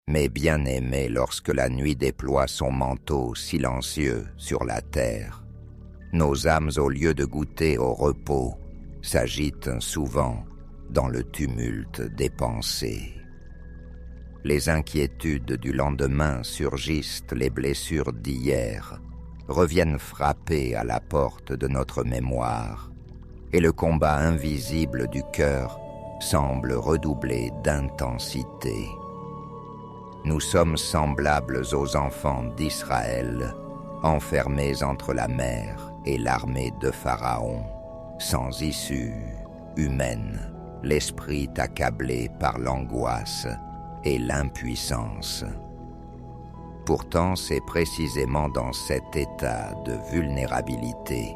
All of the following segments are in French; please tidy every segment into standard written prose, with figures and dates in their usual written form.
mais bien-aimé lorsque la nuit déploie son manteau silencieux sur la terre. Nos âmes, au lieu de goûter au repos, s'agitent souvent dans le tumulte des pensées. Les inquiétudes du lendemain surgissent, les blessures d'hier reviennent frapper à la porte de notre mémoire, et le combat invisible du cœur semble redoubler d'intensité. Nous sommes semblables aux enfants d'Israël, enfermés entre la mer et l'armée de Pharaon, sans issue humaine, l'esprit accablé par l'angoisse et l'impuissance. Pourtant, c'est précisément dans cet état de vulnérabilité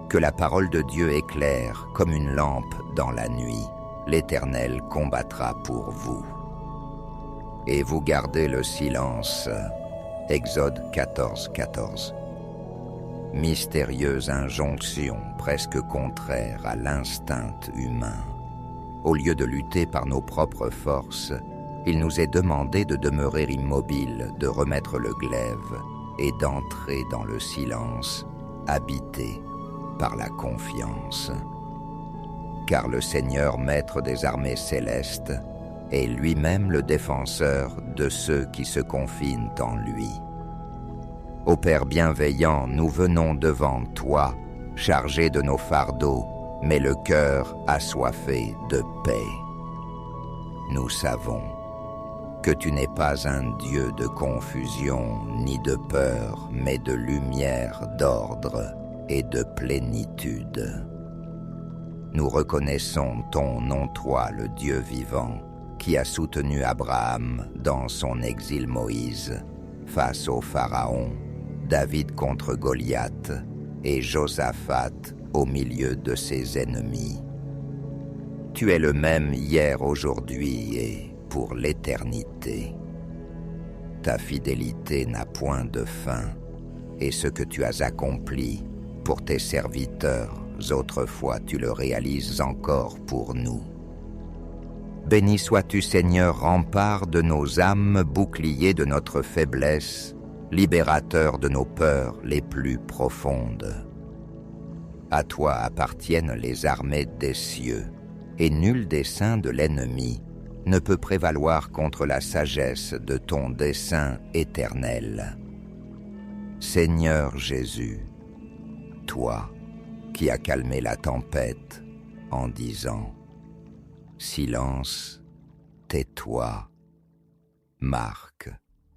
que la parole de Dieu éclaire comme une lampe dans la nuit. L'Éternel combattra pour vous. Et vous gardez le silence. Exode 14:14. Mystérieuse injonction presque contraire à l'instinct humain. Au lieu de lutter par nos propres forces, il nous est demandé de demeurer immobiles, de remettre le glaive et d'entrer dans le silence, habité par la confiance. Car le Seigneur, maître des armées célestes, est lui-même le défenseur de ceux qui se confinent en lui. Ô Père bienveillant, nous venons devant toi, chargés de nos fardeaux, mais le cœur assoiffé de paix. Nous savons que tu n'es pas un Dieu de confusion ni de peur, mais de lumière, d'ordre et de plénitude. Nous reconnaissons ton nom, toi, le Dieu vivant, qui a soutenu Abraham dans son exil Moïse, face au Pharaon, David contre Goliath et Josaphat au milieu de ses ennemis. Tu es le même hier, aujourd'hui et pour l'éternité. Ta fidélité n'a point de fin, et ce que tu as accompli pour tes serviteurs, autrefois tu le réalises encore pour nous. Béni sois-tu, Seigneur, rempart de nos âmes, bouclier de notre faiblesse, libérateur de nos peurs les plus profondes. À toi appartiennent les armées des cieux, et nul dessein de l'ennemi ne peut prévaloir contre la sagesse de ton dessein éternel. Seigneur Jésus, toi qui as calmé la tempête en disant « Silence, tais-toi ». Marc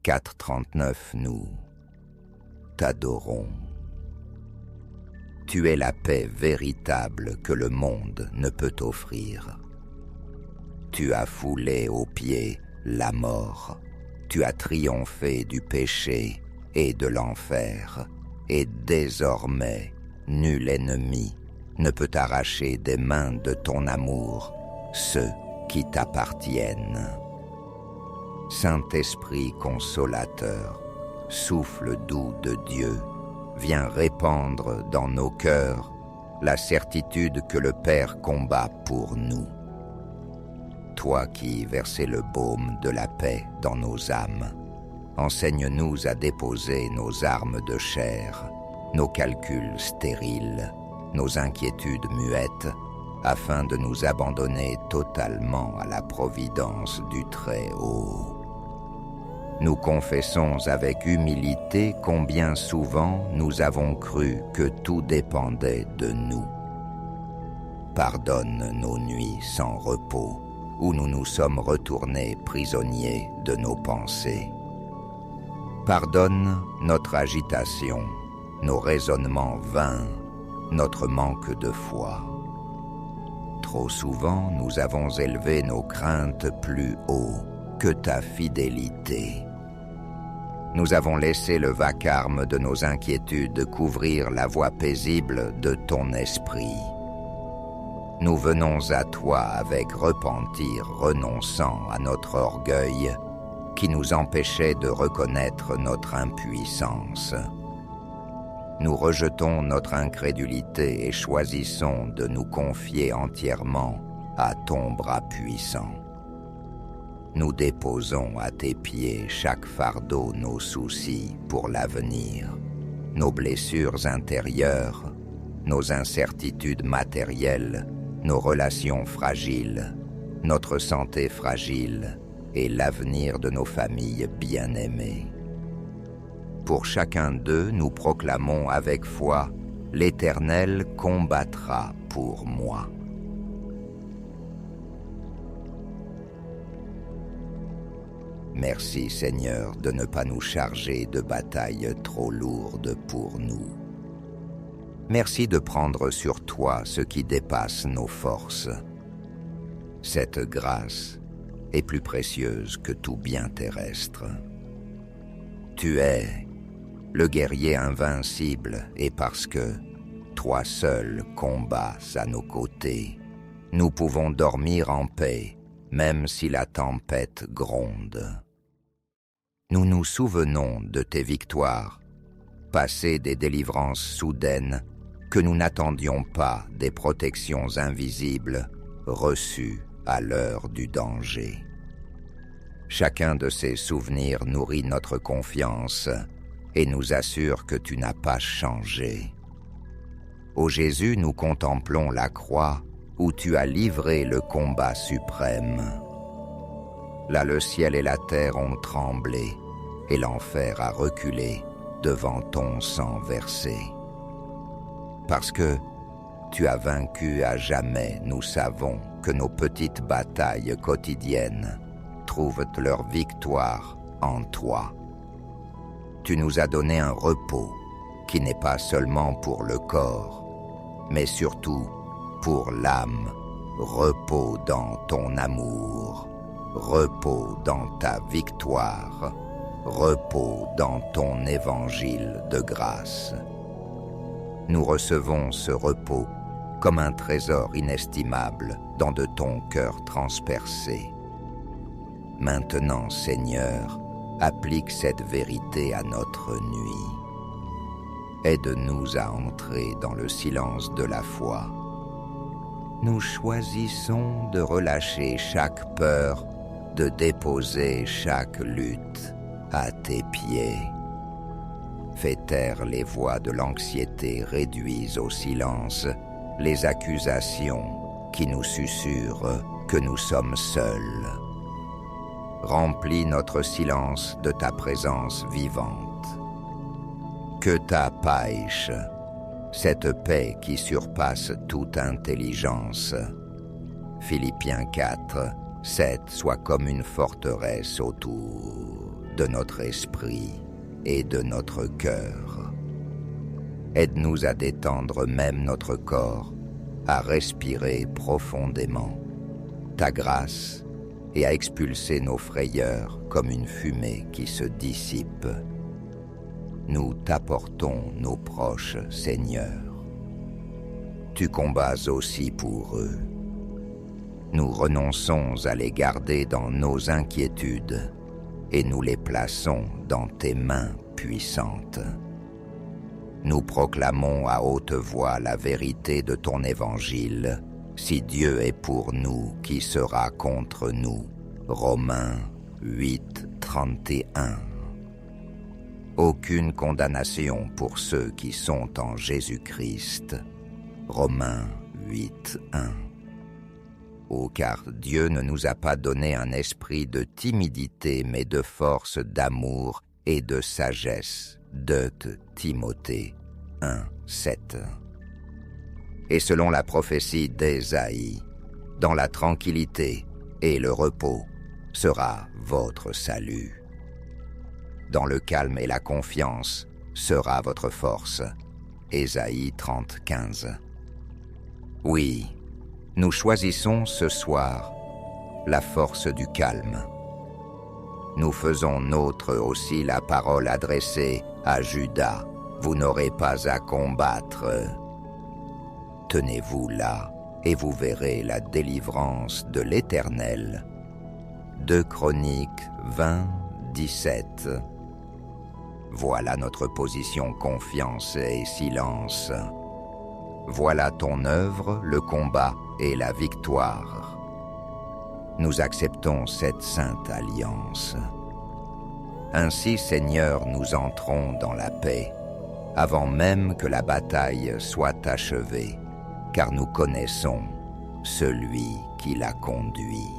4,39. Nous t'adorons. Tu es la paix véritable que le monde ne peut offrir. Tu as foulé aux pieds la mort. Tu as triomphé du péché et de l'enfer. Et désormais, nul ennemi ne peut arracher des mains de ton amour ceux qui t'appartiennent. Saint-Esprit consolateur, souffle doux de Dieu, viens répandre dans nos cœurs la certitude que le Père combat pour nous. Toi qui versais le baume de la paix dans nos âmes, enseigne-nous à déposer nos armes de chair, nos calculs stériles, nos inquiétudes muettes, afin de nous abandonner totalement à la providence du Très-Haut. Nous confessons avec humilité combien souvent nous avons cru que tout dépendait de nous. Pardonne nos nuits sans repos, où nous nous sommes retournés prisonniers de nos pensées. Pardonne notre agitation, nos raisonnements vains, notre manque de foi. Trop souvent, nous avons élevé nos craintes plus haut que ta fidélité. Nous avons laissé le vacarme de nos inquiétudes couvrir la voie paisible de ton esprit. Nous venons à toi avec repentir, renonçant à notre orgueil qui nous empêchait de reconnaître notre impuissance. Nous rejetons notre incrédulité et choisissons de nous confier entièrement à ton bras puissant. nous déposons à tes pieds chaque fardeau, nos soucis pour l'avenir, nos blessures intérieures, nos incertitudes matérielles, nos relations fragiles, notre santé fragile et l'avenir de nos familles bien-aimées. Pour chacun d'eux, nous proclamons avec foi « L'Éternel combattra pour moi ». Merci Seigneur de ne pas nous charger de batailles trop lourdes pour nous. Merci de prendre sur toi ce qui dépasse nos forces. Cette grâce est plus précieuse que tout bien terrestre. Tu es le guerrier invincible et parce que toi seul combats à nos côtés, nous pouvons dormir en paix même si la tempête gronde. Nous nous souvenons de tes victoires, passées des délivrances soudaines, que nous n'attendions pas des protections invisibles, reçues à l'heure du danger. Chacun de ces souvenirs nourrit notre confiance et nous assure que tu n'as pas changé. Ô Jésus, nous contemplons la croix où tu as livré le combat suprême. Là, le ciel et la terre ont tremblé et l'enfer a reculé devant ton sang versé. Parce que tu as vaincu à jamais, nous savons que nos petites batailles quotidiennes trouvent leur victoire en toi. Tu nous as donné un repos qui n'est pas seulement pour le corps, mais surtout pour l'âme, repos dans ton amour, repos dans ta victoire, repos dans ton évangile de grâce. Nous recevons ce repos comme un trésor inestimable dans de ton cœur transpercé. Maintenant, Seigneur, applique cette vérité à notre nuit. Aide-nous à entrer dans le silence de la foi. Nous choisissons de relâcher chaque peur, de déposer chaque lutte à tes pieds. Fais taire les voix de l'anxiété, réduis au silence les accusations qui nous susurrent que nous sommes seuls. Remplis notre silence de ta présence vivante. Que ta païche, cette paix qui surpasse toute intelligence, Philippiens 4, 7, soit comme une forteresse autour de notre esprit et de notre cœur. Aide-nous à détendre même notre corps, à respirer profondément ta grâce et à expulser nos frayeurs comme une fumée qui se dissipe. Nous t'apportons nos proches, Seigneur. Tu combats aussi pour eux. Nous renonçons à les garder dans nos inquiétudes et nous les plaçons dans tes mains puissantes. Nous proclamons à haute voix la vérité de ton évangile. Si Dieu est pour nous, qui sera contre nous? Romains 8, 31. Aucune condamnation pour ceux qui sont en Jésus-Christ. Romains 8, 1. Oh, car Dieu ne nous a pas donné un esprit de timidité, mais de force, d'amour et de sagesse. 2 Timothée 1, 7. Et selon la prophétie d'Ésaïe, dans la tranquillité et le repos sera votre salut. Dans le calme et la confiance sera votre force. Ésaïe 30, 15. Oui, nous choisissons ce soir la force du calme. Nous faisons nôtre aussi la parole adressée à Judas. Vous n'aurez pas à combattre. Tenez-vous là et vous verrez la délivrance de l'Éternel. 2 Chroniques 20, 17. Voilà notre position, confiance et silence. Voilà ton œuvre, le combat et la victoire. nous acceptons cette sainte alliance. Ainsi, Seigneur, nous entrons dans la paix, avant même que la bataille soit achevée, car nous connaissons celui qui la conduit.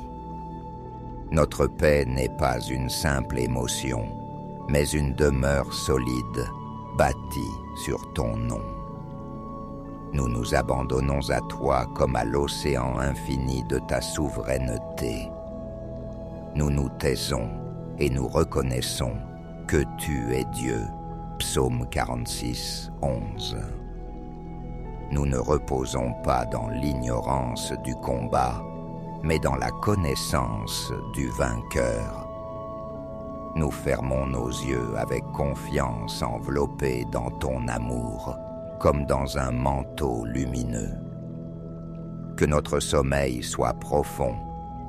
Notre paix n'est pas une simple émotion, mais une demeure solide, bâtie sur ton nom. Nous nous abandonnons à toi comme à l'océan infini de ta souveraineté. Nous nous taisons et nous reconnaissons que tu es Dieu. Psaume 46, 11. Nous ne reposons pas dans l'ignorance du combat, mais dans la connaissance du vainqueur. Nous fermons nos yeux avec confiance enveloppés dans ton amour, comme dans un manteau lumineux. Que notre sommeil soit profond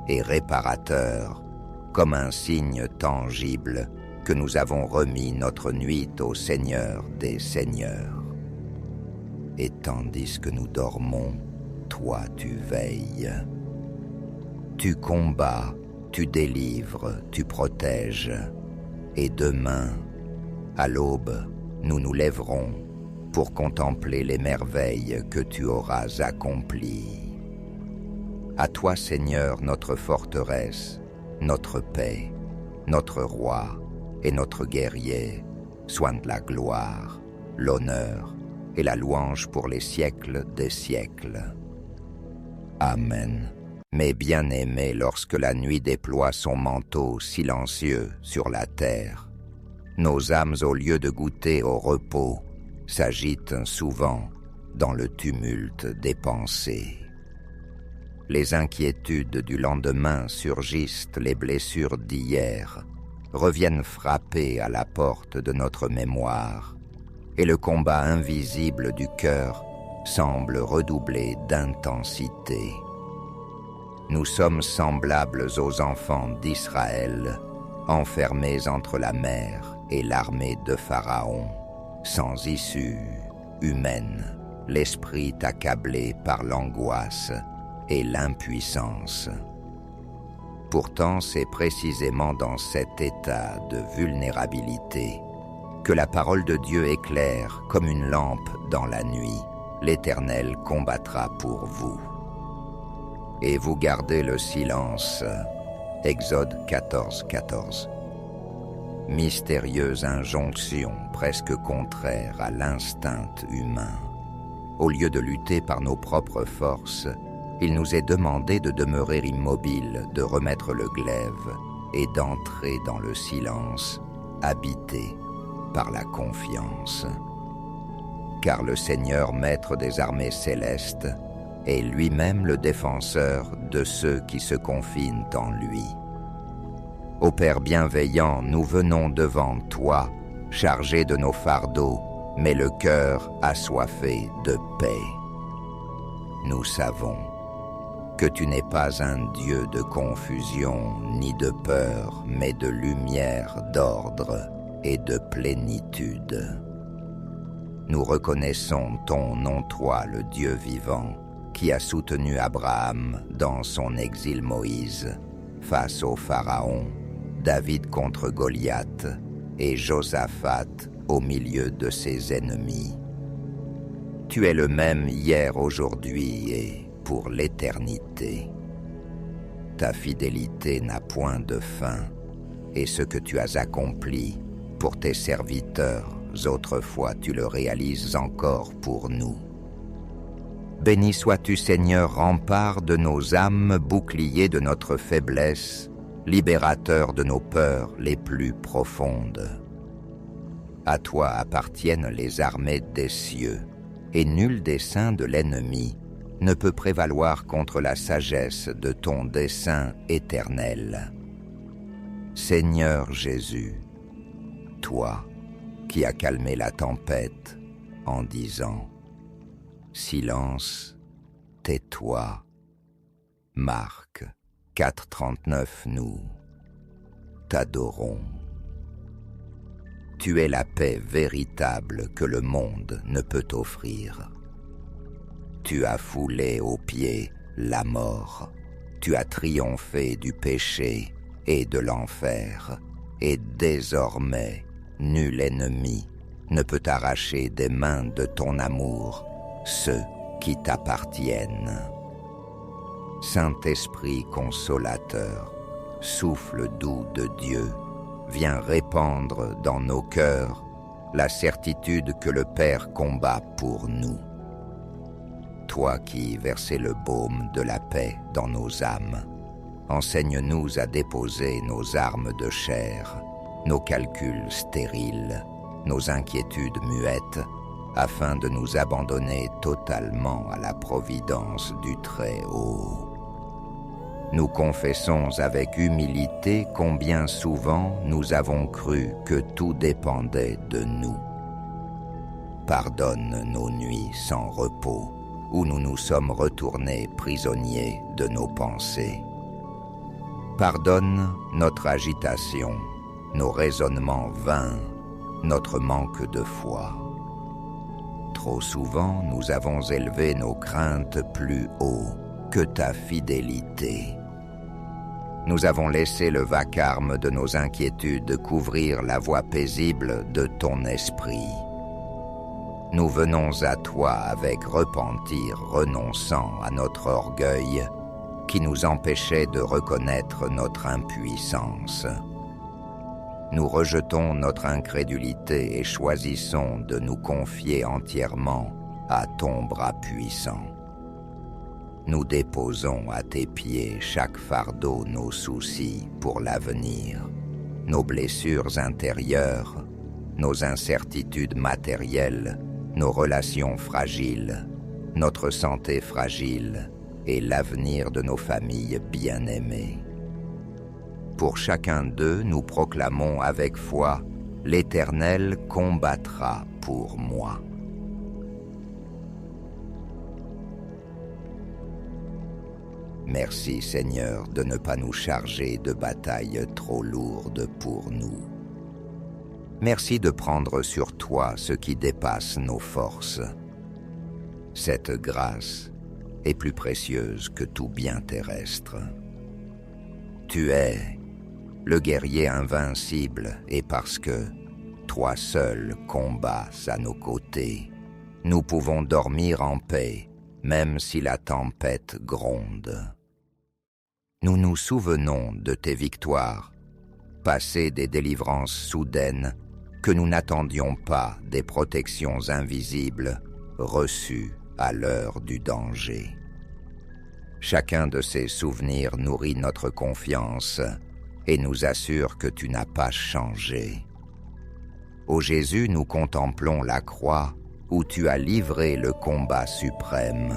et réparateur, comme un signe tangible que nous avons remis notre nuit au Seigneur des Seigneurs. Et tandis que nous dormons, toi tu veilles. Tu combats, tu délivres, tu protèges. Et demain, à l'aube, nous nous lèverons pour contempler les merveilles que tu auras accomplies. À toi, Seigneur, notre forteresse, notre paix, notre roi et notre guerrier, soigne la gloire, l'honneur et la louange pour les siècles des siècles. Amen. Mes bien-aimés, lorsque la nuit déploie son manteau silencieux sur la terre, nos âmes, au lieu de goûter au repos, s'agitent souvent dans le tumulte des pensées. Les inquiétudes du lendemain surgissent, les blessures d'hier reviennent frapper à la porte de notre mémoire, et le combat invisible du cœur semble redoubler d'intensité. Nous sommes semblables aux enfants d'Israël, enfermés entre la mer et l'armée de Pharaon, sans issue humaine, l'esprit accablé par l'angoisse et l'impuissance. Pourtant, c'est précisément dans cet état de vulnérabilité que la parole de Dieu éclaire comme une lampe dans la nuit. L'Éternel combattra pour vous. Et vous gardez le silence. Exode 14, 14. Mystérieuse injonction presque contraire à l'instinct humain. Au lieu de lutter par nos propres forces, il nous est demandé de demeurer immobiles, de remettre le glaive et d'entrer dans le silence, habité par la confiance. Car le Seigneur, maître des armées célestes, est lui-même le défenseur de ceux qui se confinent en lui. Ô Père bienveillant, nous venons devant toi, chargés de nos fardeaux, mais le cœur assoiffé de paix. Nous savons que tu n'es pas un Dieu de confusion ni de peur, mais de lumière, d'ordre et de plénitude. Nous reconnaissons ton nom, toi, le Dieu vivant, qui a soutenu Abraham dans son exil Moïse, face au Pharaon, David contre Goliath et Josaphat au milieu de ses ennemis. Tu es le même hier, aujourd'hui et pour l'éternité. Ta fidélité n'a point de fin, et ce que tu as accompli pour tes serviteurs, autrefois tu le réalises encore pour nous. Béni sois-tu, Seigneur, rempart de nos âmes, bouclier de notre faiblesse, libérateur de nos peurs les plus profondes. À toi appartiennent les armées des cieux, et nul dessein de l'ennemi ne peut prévaloir contre la sagesse de ton dessein éternel. Seigneur Jésus, toi qui as calmé la tempête en disant « Silence, tais-toi » Marc 4,39. Nous t'adorons. Tu es la paix véritable que le monde ne peut offrir. Tu as foulé aux pieds la mort. tu as triomphé du péché et de l'enfer, et désormais, nul ennemi ne peut arracher des mains de ton amour ceux qui t'appartiennent. Saint-Esprit consolateur, souffle doux de Dieu, viens répandre dans nos cœurs la certitude que le Père combat pour nous. Toi qui versais le baume de la paix dans nos âmes, enseigne-nous à déposer nos armes de chair, nos calculs stériles, nos inquiétudes muettes, afin de nous abandonner totalement à la providence du Très-Haut. Nous confessons avec humilité combien souvent nous avons cru que tout dépendait de nous. Pardonne nos nuits sans repos, où nous nous sommes retournés prisonniers de nos pensées. Pardonne notre agitation, nos raisonnements vains, notre manque de foi. Trop souvent, nous avons élevé nos craintes plus haut que ta fidélité. Nous avons laissé le vacarme de nos inquiétudes couvrir la voie paisible de ton esprit. Nous venons à toi avec repentir, renonçant à notre orgueil qui nous empêchait de reconnaître notre impuissance. Nous rejetons notre incrédulité et choisissons de nous confier entièrement à ton bras puissant. Nous déposons à tes pieds chaque fardeau, nos soucis pour l'avenir, nos blessures intérieures, nos incertitudes matérielles, nos relations fragiles, notre santé fragile et l'avenir de nos familles bien-aimées. Pour chacun d'eux, nous proclamons avec foi « L'Éternel combattra pour moi ». Merci Seigneur de ne pas nous charger de batailles trop lourdes pour nous. Merci de prendre sur toi ce qui dépasse nos forces. Cette grâce est plus précieuse que tout bien terrestre. Tu es le guerrier invincible et parce que toi seul combats à nos côtés, nous pouvons dormir en paix même si la tempête gronde. Nous nous souvenons de tes victoires, passées des délivrances soudaines que nous n'attendions pas, des protections invisibles reçues à l'heure du danger. Chacun de ces souvenirs nourrit notre confiance et nous assure que tu n'as pas changé. Ô Jésus, nous contemplons la croix où tu as livré le combat suprême.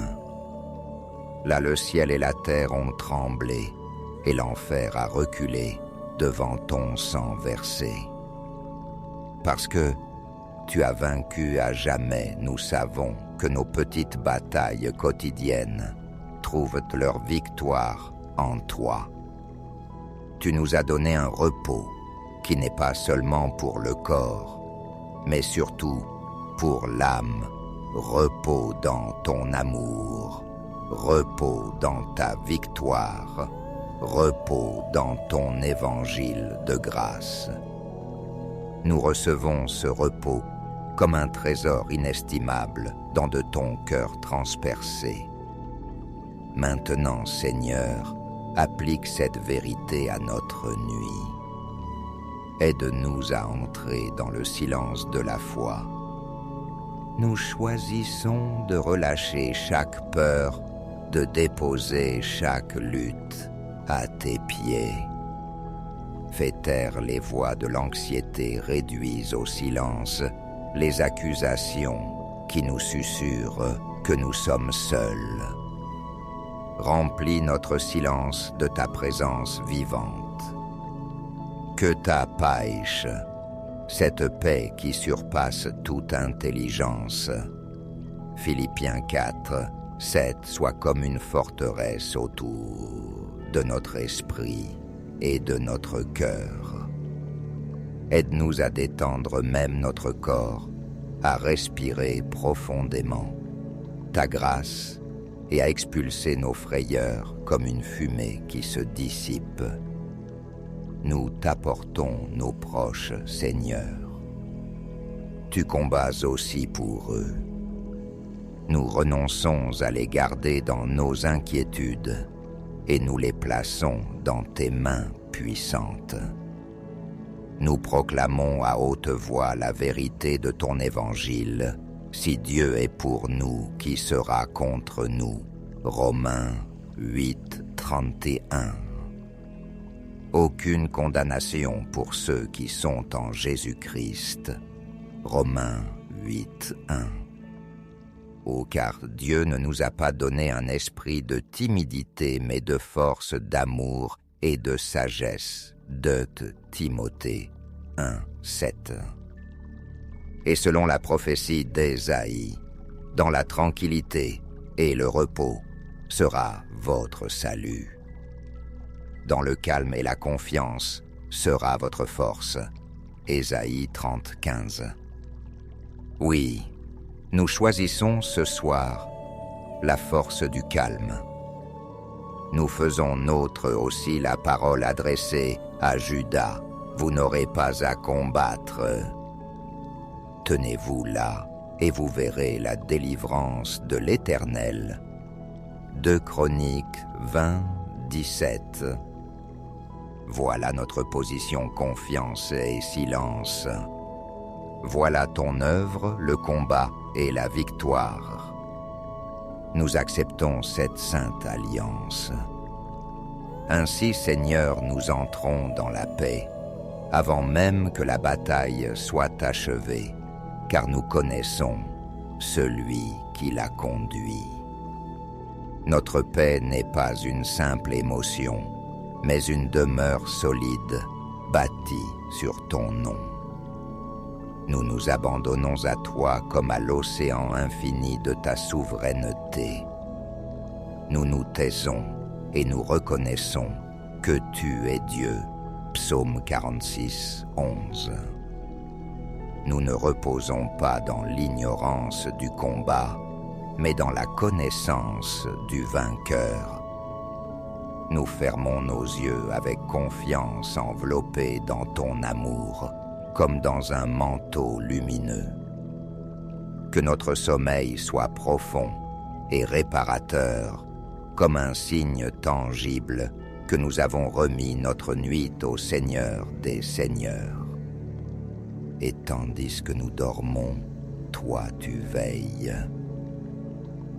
Là, le ciel et la terre ont tremblé et l'enfer a reculé devant ton sang versé. Parce que tu as vaincu à jamais, nous savons que nos petites batailles quotidiennes trouvent leur victoire en toi. Tu nous as donné un repos qui n'est pas seulement pour le corps, mais surtout pour l'âme, repos dans ton amour, repos dans ta victoire, repos dans ton évangile de grâce. Nous recevons ce repos comme un trésor inestimable dans de ton cœur transpercé. Maintenant, Seigneur, applique cette vérité à notre nuit. Aide-nous à entrer dans le silence de la foi. Nous choisissons de relâcher chaque peur, de déposer chaque lutte à tes pieds. Fais taire les voix de l'anxiété, réduis au silence les accusations qui nous susurrent que nous sommes seuls. Remplis notre silence de ta présence vivante. Que ta païche, cette paix qui surpasse toute intelligence, Philippiens 4, 7, soit comme une forteresse autour de notre esprit et de notre cœur. Aide-nous à détendre même notre corps, à respirer profondément. Ta grâce et à expulser nos frayeurs comme une fumée qui se dissipe. Nous t'apportons nos proches, Seigneur. Tu combats aussi pour eux. Nous renonçons à les garder dans nos inquiétudes et nous les plaçons dans tes mains puissantes. Nous proclamons à haute voix la vérité de ton évangile. Si Dieu est pour nous, qui sera contre nous? Romains 8, 31. Aucune condamnation pour ceux qui sont en Jésus-Christ. Romains 8, 1. Oh, car Dieu ne nous a pas donné un esprit de timidité, mais de force, d'amour et de sagesse. 2 Timothée 1, 7. Et selon la prophétie d'Ésaïe, dans la tranquillité et le repos sera votre salut. Dans le calme et la confiance sera votre force. Ésaïe 30, 15. Oui, nous choisissons ce soir la force du calme. Nous faisons nôtre aussi la parole adressée à Judas. Vous n'aurez pas à combattre. Tenez-vous là, et vous verrez la délivrance de l'Éternel. 2 Chroniques 20, 17. Voilà notre position, confiance et silence. Voilà ton œuvre, le combat et la victoire. Nous acceptons cette sainte alliance. Ainsi, Seigneur, nous entrons dans la paix, avant même que la bataille soit achevée, car nous connaissons celui qui la conduit. Notre paix n'est pas une simple émotion, mais une demeure solide, bâtie sur ton nom. Nous nous abandonnons à toi comme à l'océan infini de ta souveraineté. Nous nous taisons et nous reconnaissons que tu es Dieu. Psaume 46, 11. Nous ne reposons pas dans l'ignorance du combat, mais dans la connaissance du vainqueur. Nous fermons nos yeux avec confiance enveloppés dans ton amour, comme dans un manteau lumineux. Que notre sommeil soit profond et réparateur, comme un signe tangible que nous avons remis notre nuit au Seigneur des Seigneurs. Et tandis que nous dormons, toi tu veilles.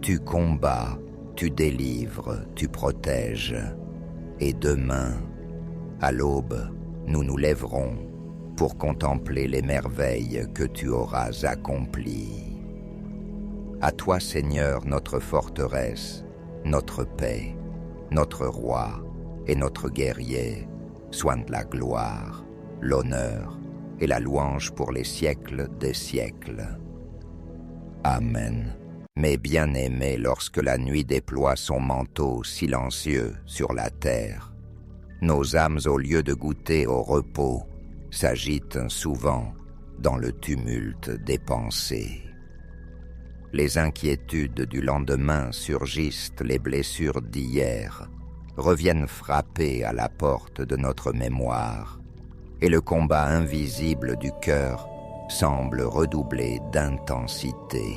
Tu combats, tu délivres, tu protèges. Et demain, à l'aube, nous nous lèverons pour contempler les merveilles que tu auras accomplies. À toi, Seigneur, notre forteresse, notre paix, notre roi et notre guerrier, soigne la gloire, l'honneur et la louange pour les siècles des siècles. Amen. Mes bien-aimés, lorsque la nuit déploie son manteau silencieux sur la terre, nos âmes, au lieu de goûter au repos, s'agitent souvent dans le tumulte des pensées. Les inquiétudes du lendemain surgissent, les blessures d'hier reviennent frapper à la porte de notre mémoire, et le combat invisible du cœur semble redoubler d'intensité.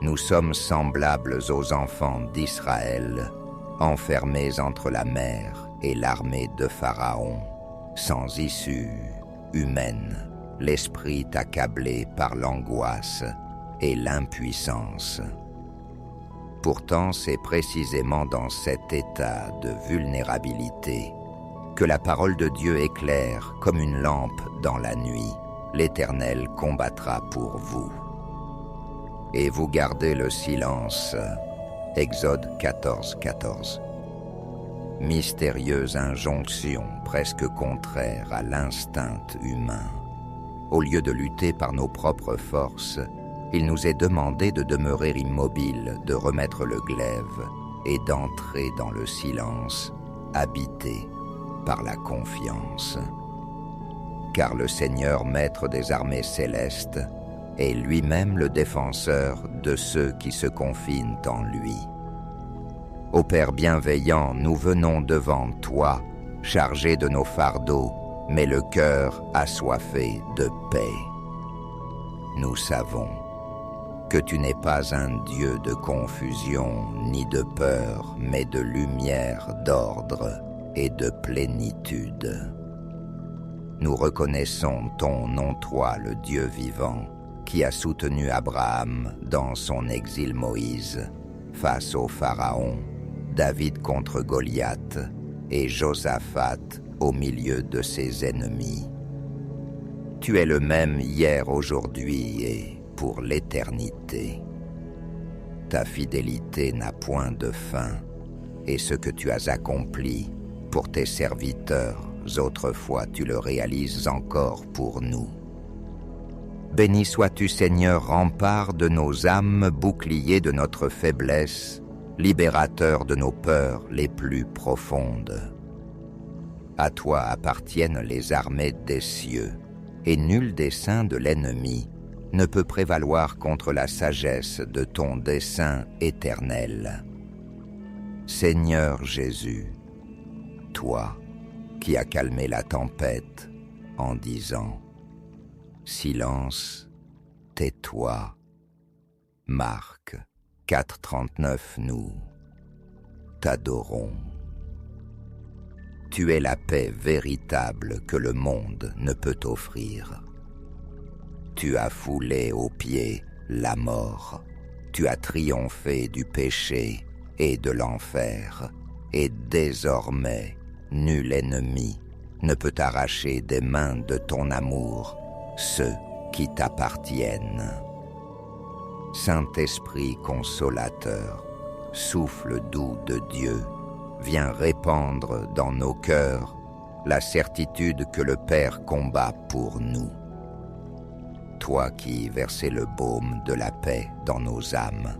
Nous sommes semblables aux enfants d'Israël, enfermés entre la mer et l'armée de Pharaon, sans issue humaine, l'esprit accablé par l'angoisse et l'impuissance. Pourtant, c'est précisément dans cet état de vulnérabilité que la parole de Dieu éclaire comme une lampe dans la nuit. L'Éternel combattra pour vous. Et vous gardez le silence. Exode 14, 14. Mystérieuse injonction presque contraire à l'instinct humain. Au lieu de lutter par nos propres forces, il nous est demandé de demeurer immobiles, de remettre le glaive et d'entrer dans le silence, habité par la confiance. Car le Seigneur, maître des armées célestes, est lui-même le défenseur de ceux qui se confinent en lui. Ô Père bienveillant, nous venons devant toi, chargés de nos fardeaux, mais le cœur assoiffé de paix. Nous savons que tu n'es pas un Dieu de confusion ni de peur, mais de lumière, d'ordre et de plénitude. Nous reconnaissons ton nom, toi, le Dieu vivant, qui a soutenu Abraham dans son exil Moïse, face au Pharaon, David contre Goliath et Josaphat au milieu de ses ennemis. Tu es le même hier, aujourd'hui et pour l'éternité. Ta fidélité n'a point de fin, et ce que tu as accompli pour tes serviteurs, autrefois tu le réalises encore pour nous. Béni sois-tu, Seigneur, rempart de nos âmes, bouclier de notre faiblesse, libérateur de nos peurs les plus profondes. À toi appartiennent les armées des cieux, et nul dessein de l'ennemi ne peut prévaloir contre la sagesse de ton dessein éternel. Seigneur Jésus, toi qui as calmé la tempête en disant « Silence, tais-toi ». Marc 4,39, nous t'adorons. Tu es la paix véritable que le monde ne peut offrir. Tu as foulé aux pieds la mort, tu as triomphé du péché et de l'enfer, et désormais, nul ennemi ne peut arracher des mains de ton amour ceux qui t'appartiennent. Saint-Esprit consolateur, souffle doux de Dieu, viens répandre dans nos cœurs la certitude que le Père combat pour nous. Toi qui versais le baume de la paix dans nos âmes,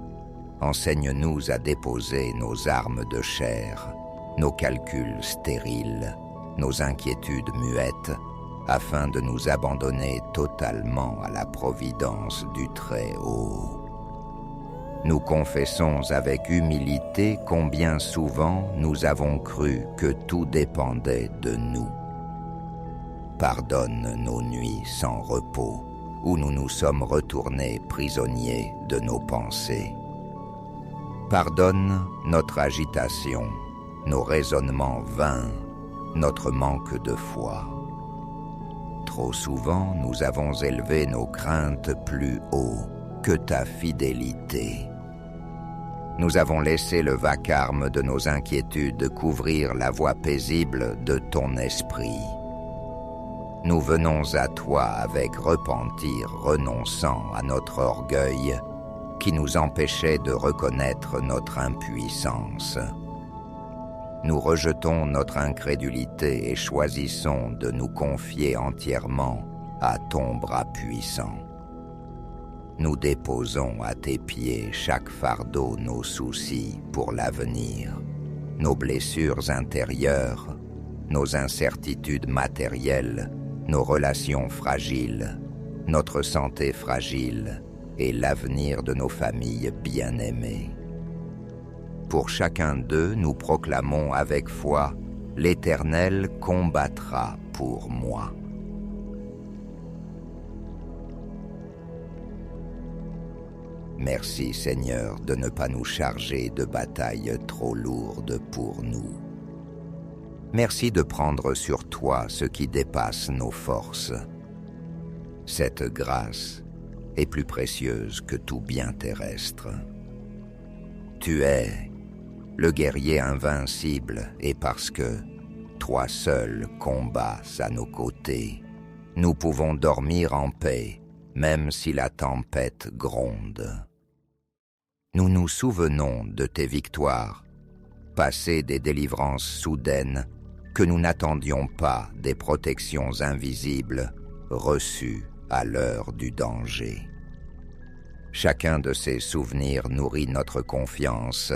enseigne-nous à déposer nos armes de chair, nos calculs stériles, nos inquiétudes muettes, afin de nous abandonner totalement à la providence du Très-Haut. Nous confessons avec humilité combien souvent nous avons cru que tout dépendait de nous. Pardonne nos nuits sans repos, où nous nous sommes retournés prisonniers de nos pensées. Pardonne notre agitation, nos raisonnements vains, notre manque de foi. Trop souvent, nous avons élevé nos craintes plus haut que ta fidélité. Nous avons laissé le vacarme de nos inquiétudes couvrir la voie paisible de ton esprit. Nous venons à toi avec repentir, renonçant à notre orgueil qui nous empêchait de reconnaître notre impuissance. Nous rejetons notre incrédulité et choisissons de nous confier entièrement à ton bras puissant. Nous déposons à tes pieds chaque fardeau, nos soucis pour l'avenir, nos blessures intérieures, nos incertitudes matérielles, nos relations fragiles, notre santé fragile et l'avenir de nos familles bien-aimées. Pour chacun d'eux, nous proclamons avec foi « L'Éternel combattra pour moi ». Merci Seigneur de ne pas nous charger de batailles trop lourdes pour nous. Merci de prendre sur toi ce qui dépasse nos forces. Cette grâce est plus précieuse que tout bien terrestre. Tu es le guerrier invincible et parce que toi seul combats à nos côtés, nous pouvons dormir en paix même si la tempête gronde. Nous nous souvenons de tes victoires, passées des délivrances soudaines, que nous n'attendions pas des protections invisibles reçues à l'heure du danger. Chacun de ces souvenirs nourrit notre confiance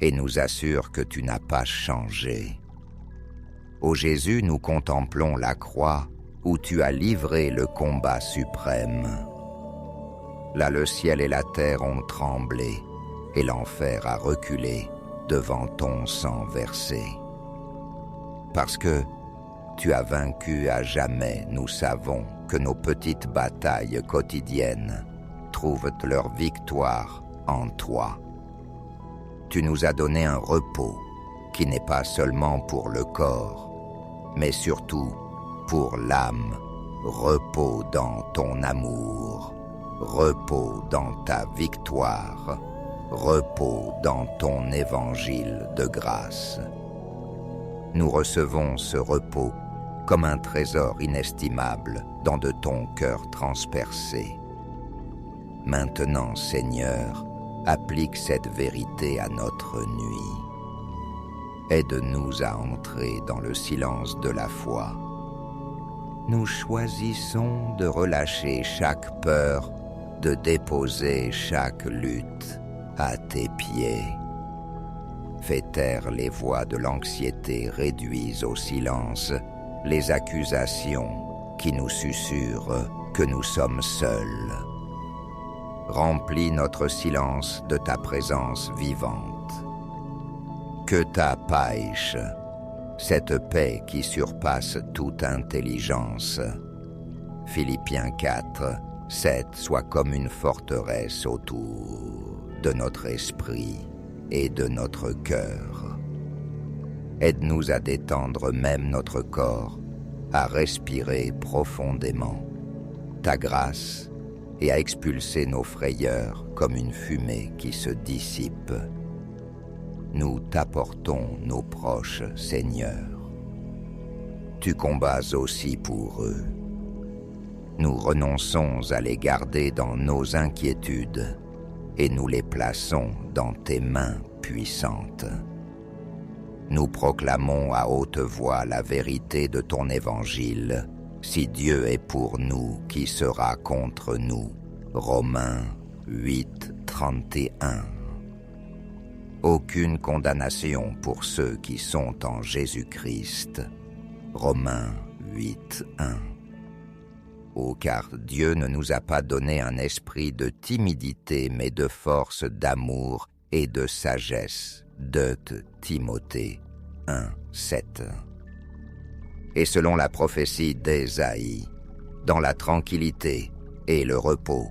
et nous assure que tu n'as pas changé. Ô Jésus, nous contemplons la croix où tu as livré le combat suprême. Là le ciel et la terre ont tremblé, et l'enfer a reculé devant ton sang versé. Parce que tu as vaincu à jamais, nous savons que nos petites batailles quotidiennes trouvent leur victoire en toi. Tu nous as donné un repos qui n'est pas seulement pour le corps, mais surtout pour l'âme, repos dans ton amour, repos dans ta victoire, repos dans ton évangile de grâce. Nous recevons ce repos comme un trésor inestimable dans de ton cœur transpercé. Maintenant, Seigneur, applique cette vérité à notre nuit. Aide-nous à entrer dans le silence de la foi. Nous choisissons de relâcher chaque peur, de déposer chaque lutte à tes pieds. Fais taire les voix de l'anxiété réduises au silence, les accusations qui nous susurrent que nous sommes seuls. Remplis notre silence de ta présence vivante. Que ta païche, cette paix qui surpasse toute intelligence, Philippiens 4, 7, soit comme une forteresse autour de notre esprit et de notre cœur. Aide-nous à détendre même notre corps, à respirer profondément ta grâce et à expulser nos frayeurs comme une fumée qui se dissipe. Nous t'apportons nos proches, Seigneur. Tu combats aussi pour eux. Nous renonçons à les garder dans nos inquiétudes et nous les plaçons dans tes mains puissantes. Nous proclamons à haute voix la vérité de ton évangile. Si Dieu est pour nous, qui sera contre nous? Romains 8, 31. Aucune condamnation pour ceux qui sont en Jésus-Christ. Romains 8, 1. Oh, car Dieu ne nous a pas donné un esprit de timidité, mais de force, d'amour et de sagesse. 2 Timothée 1, 7. Et selon la prophétie d'Ésaïe, dans la tranquillité et le repos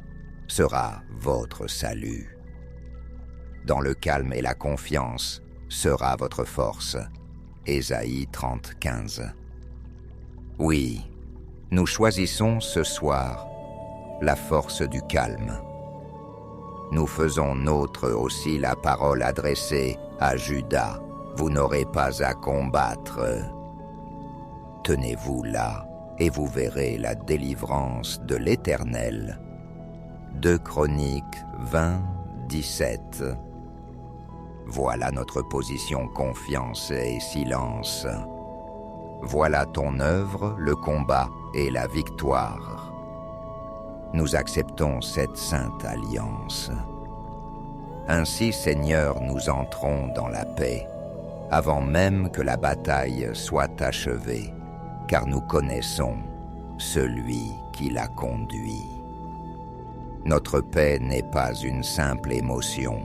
sera votre salut. Dans le calme et la confiance sera votre force. Ésaïe 30, 15. Oui, nous choisissons ce soir la force du calme. Nous faisons nôtre aussi la parole adressée à Judas. Vous n'aurez pas à combattre. Tenez-vous là et vous verrez la délivrance de l'Éternel. 2 Chroniques 20, 17. Voilà notre position confiance et silence. Voilà ton œuvre, le combat et la victoire. Nous acceptons cette sainte alliance. Ainsi, Seigneur, nous entrons dans la paix, avant même que la bataille soit achevée, car nous connaissons celui qui la conduit. Notre paix n'est pas une simple émotion,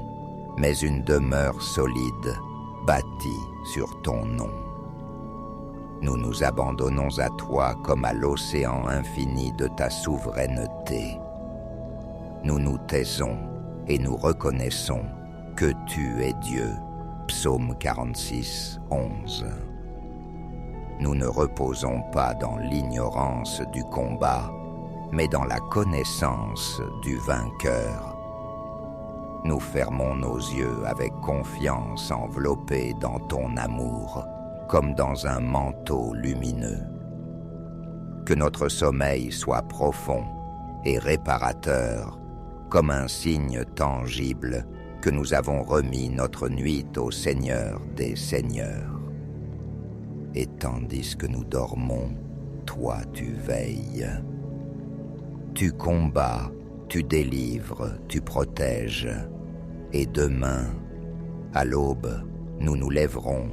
mais une demeure solide, bâtie sur ton nom. Nous nous abandonnons à toi comme à l'océan infini de ta souveraineté. Nous nous taisons et nous reconnaissons que tu es Dieu. Psaume 46, 11. Nous ne reposons pas dans l'ignorance du combat, mais dans la connaissance du vainqueur. Nous fermons nos yeux avec confiance enveloppés dans ton amour, comme dans un manteau lumineux. Que notre sommeil soit profond et réparateur, comme un signe tangible que nous avons remis notre nuit au Seigneur des Seigneurs. Et tandis que nous dormons, toi tu veilles. Tu combats, tu délivres, tu protèges. Et demain, à l'aube, nous nous lèverons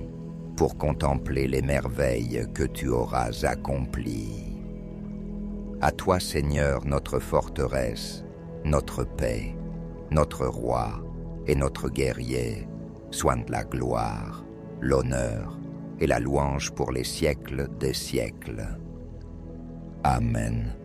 pour contempler les merveilles que tu auras accomplies. À toi, Seigneur, notre forteresse, notre paix, notre roi et notre guerrier soient de la gloire, l'honneur et la louange pour les siècles des siècles. Amen.